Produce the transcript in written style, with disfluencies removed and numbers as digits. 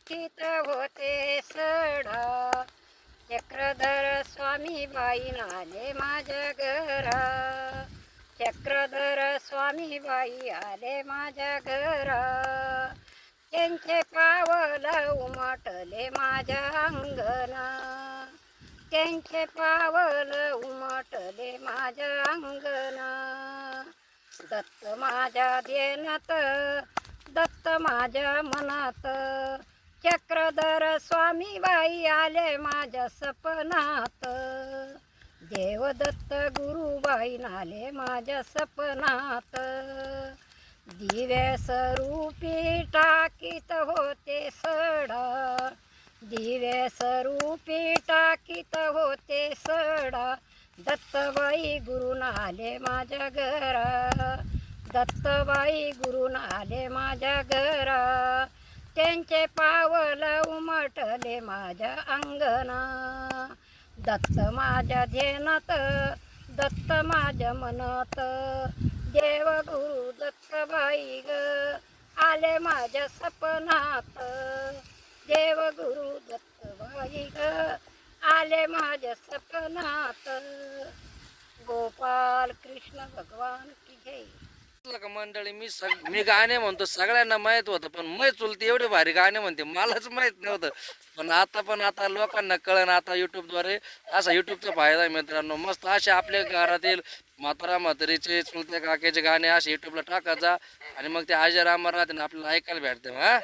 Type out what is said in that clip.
टाकीत होते सडा, चक्रधर स्वामी बाई आले माझ्या घरा, चक्रधर स्वामी बाई आले माझ्या घरा, त्यांचे पावल उमटले माझ्या अंगणा, त्यांचे पावल उमटले माझ्या अंगणा, दत्त माझ्या ध्यानात, दत्त माझ्या मनात, चक्रधर स्वामी बाई आले माझ्या सपनात, देवदत्त गुरुबाई आले माझ्या सपनात, दिव्यास रूपी टाकीत होते सडा, दिव्यास रूपी टाकीत होते सडा, दत्तबाई गुरुन आले माझ्या घरा, दत्तबाई गुरुन आले माझ्या घरा, त्यांचे पावल उमटले माझ्या अंगणा, दत्त माझ्या ध्यानात, दत्त माझ्या मनात, देवगुरु दत्तबाई ग आले माझ्या सपनात, देवगुरु दत्तबाई ग आले माझ्या सपनात, गोपाल कृष्ण भगवान की जय. का मंडळी, मी गाणे म्हणतो सगळ्यांना माहित होतं, पण मै चुलती एवढे भारी गाणे म्हणते मलाच माहित नव्हतं. पण आता लोकांना कळण. आता युट्यूबद्वारे असा युट्यूबचा फायदा आहे मित्रांनो. मस्त असे आपल्या घरातील म्हातारा म्हातारीचे चुलत्या काक्याचे गाणे असे युट्यूबला टाकायचा आणि मग ते अजर अमर राहते आपल्याला ऐकायला भेटते. हा